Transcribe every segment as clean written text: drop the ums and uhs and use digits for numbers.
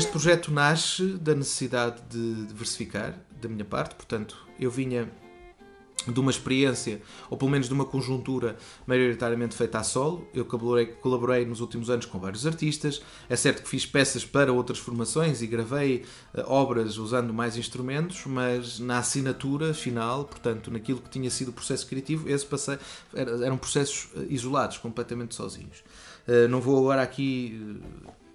Este projeto nasce da necessidade de diversificar da minha parte, portanto, eu vinha de uma experiência, ou pelo menos de uma conjuntura maioritariamente feita a solo. Eu colaborei nos últimos anos com vários artistas. É certo que fiz peças para outras formações e gravei obras usando mais instrumentos, mas na assinatura final, portanto, naquilo que tinha sido o processo criativo, eram processos isolados, completamente sozinhos. Não vou agora aqui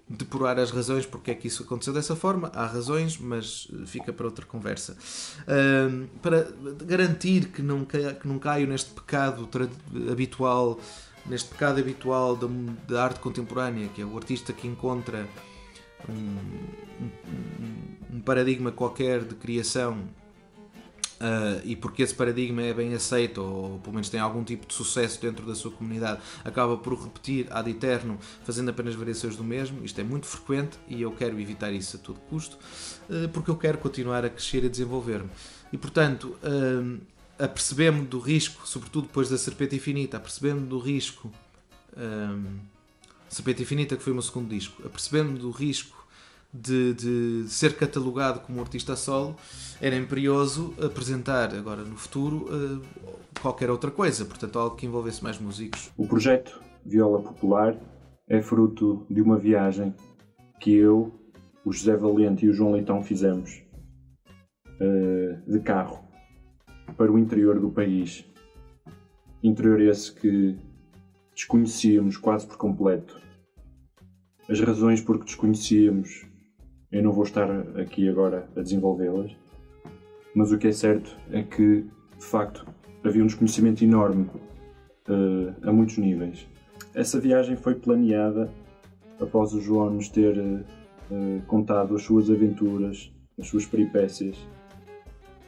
depurar as razões porque é que isso aconteceu dessa forma. Há razões, mas fica para outra conversa. Para garantir que não caio neste pecado habitual, da arte contemporânea, que é o artista que encontra um paradigma qualquer de criação, e porque esse paradigma é bem aceito, ou pelo menos tem algum tipo de sucesso dentro da sua comunidade, acaba por repetir ad eterno, fazendo apenas variações do mesmo. Isto é muito frequente e eu quero evitar isso a todo custo, porque eu quero continuar a crescer e a desenvolver-me. E portanto, apercebemos do risco, sobretudo depois da Serpente Infinita, apercebemos do risco, Serpente Infinita, que foi o meu segundo disco, apercebemos do risco de ser catalogado como artista a solo. Era imperioso apresentar agora no futuro qualquer outra coisa, portanto algo que envolvesse mais músicos. O projeto Viola Popular é fruto de uma viagem que eu, o José Valente e o João Leitão fizemos de carro para o interior do país. Interior esse que desconhecíamos quase por completo. As razões por que desconhecíamos eu não vou estar aqui agora a desenvolvê-las, mas o que é certo é que, de facto, havia um desconhecimento enorme a muitos níveis. Essa viagem foi planeada após o João nos ter contado as suas aventuras, as suas peripécias,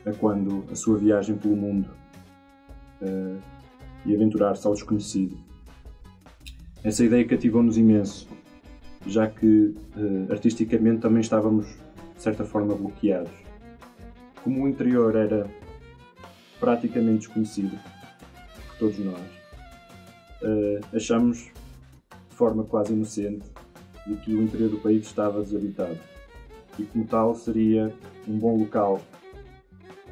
a quando a sua viagem pelo mundo e aventurar-se ao desconhecido. Essa ideia cativou-nos imenso, já que artisticamente também estávamos, de certa forma, bloqueados. Como o interior era praticamente desconhecido por todos nós, achamos, de forma quase inocente, de que o interior do país estava desabitado e, como tal, seria um bom local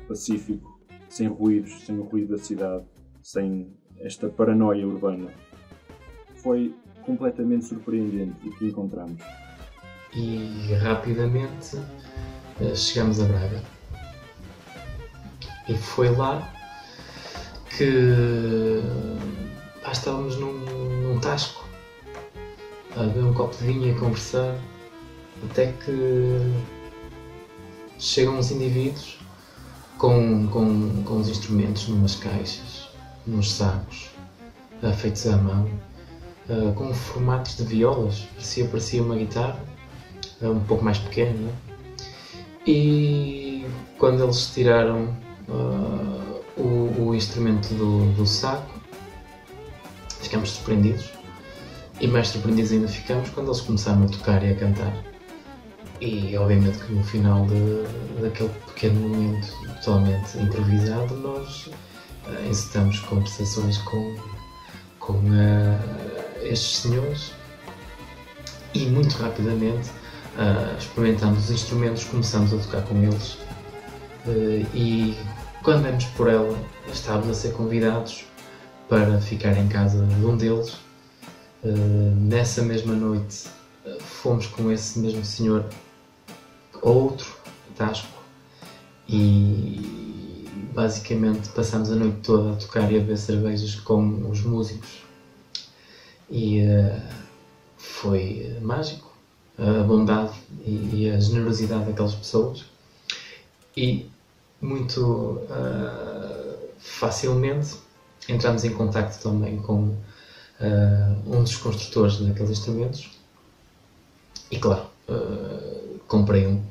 pacífico, sem ruídos, sem o ruído da cidade, sem esta paranoia urbana. Foi completamente surpreendente o que encontramos. E rapidamente chegamos a Braga. E foi lá que estávamos num tasco a beber um copo de vinho e a conversar, até que chegam uns indivíduos com os instrumentos numas caixas, nos sacos, feitos à mão, com formatos de violas. Parecia uma guitarra um pouco mais pequena, não é? E quando eles tiraram o instrumento do saco, ficamos surpreendidos, e mais surpreendidos ainda ficamos quando eles começaram a tocar e a cantar. E obviamente que no final daquele pequeno momento totalmente improvisado, nós encetamos conversações com estes senhores, e muito rapidamente, experimentando os instrumentos, começamos a tocar com eles, e quando demos por ela, estávamos a ser convidados para ficar em casa de um deles. Nessa mesma noite fomos com esse mesmo senhor a outro tasco e basicamente passámos a noite toda a tocar e a beber cervejas com os músicos, e foi mágico a bondade e a generosidade daquelas pessoas, e muito facilmente entramos em contacto também com um dos construtores daqueles instrumentos, e claro, comprei um,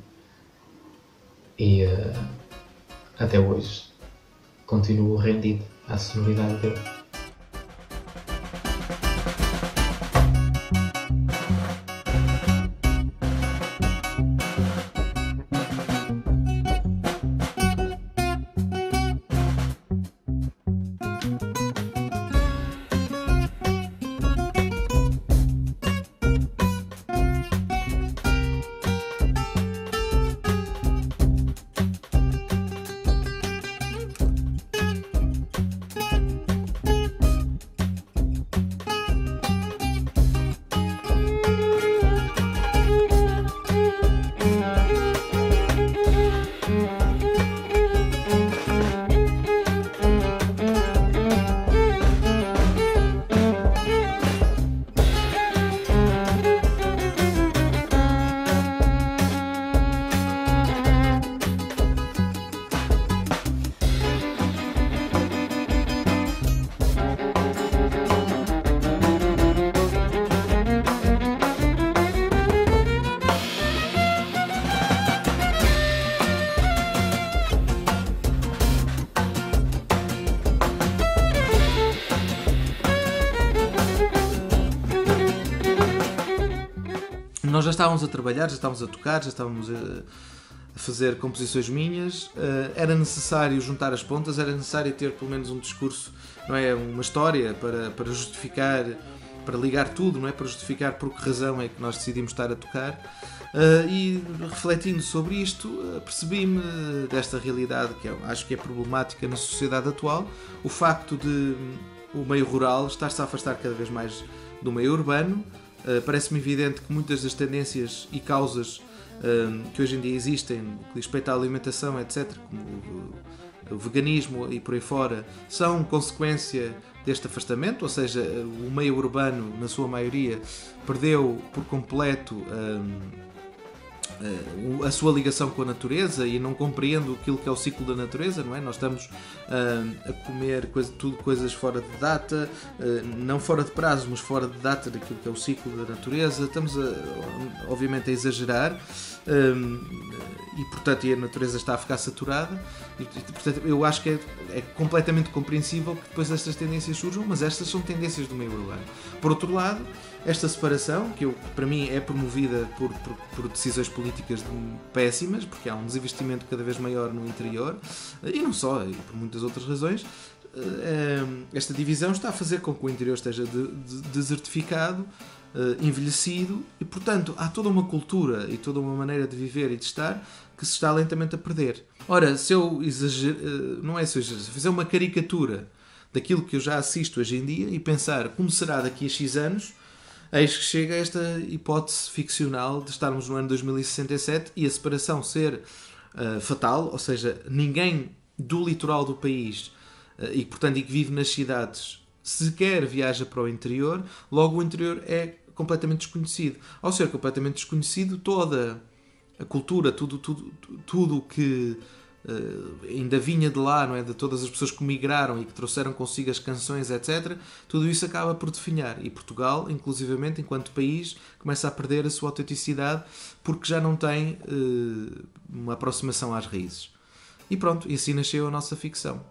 e até hoje continuo rendido à sonoridade dele. nós já estávamos a trabalhar, já estávamos a tocar, já estávamos a fazer composições minhas. Era necessário juntar as pontas, era necessário ter pelo menos um discurso, não é? Uma história para justificar, para ligar tudo, não é? Para justificar por que razão é que nós decidimos estar a tocar. E refletindo sobre isto, percebi-me desta realidade que acho que é problemática na sociedade atual, o facto de o meio rural estar-se a afastar cada vez mais do meio urbano. Parece-me evidente que muitas das tendências e causas que hoje em dia existem, que respeito à alimentação, etc., como o veganismo e por aí fora, são consequência deste afastamento, ou seja, o meio urbano, na sua maioria, perdeu por completo a sua ligação com a natureza e não compreendo aquilo que é o ciclo da natureza, não é? Nós estamos a comer coisas fora de data, não fora de prazo, mas fora de data daquilo que é o ciclo da natureza. Estamos obviamente a exagerar e portanto a natureza está a ficar saturada e portanto eu acho que é completamente compreensível que depois estas tendências surjam, mas estas são tendências do meio urbano. Por outro lado, esta separação, que para mim é promovida por decisões políticas péssimas, porque há um desinvestimento cada vez maior no interior, e não só, e por muitas outras razões, esta divisão está a fazer com que o interior esteja desertificado, envelhecido, e portanto há toda uma cultura e toda uma maneira de viver e de estar que se está lentamente a perder. Ora, se eu fizer uma caricatura daquilo que eu já assisto hoje em dia e pensar como será daqui a X anos, eis que chega esta hipótese ficcional de estarmos no ano 2067 e a separação ser fatal, ou seja, ninguém do litoral do país e que vive nas cidades sequer viaja para o interior, logo o interior é completamente desconhecido. Ao ser completamente desconhecido, toda a cultura, tudo que ainda vinha de lá, não é? De todas as pessoas que migraram e que trouxeram consigo as canções, etc., tudo isso acaba por definhar. E Portugal, inclusivamente, enquanto país, começa a perder a sua autenticidade porque já não tem uma aproximação às raízes. E pronto, e assim nasceu a nossa ficção.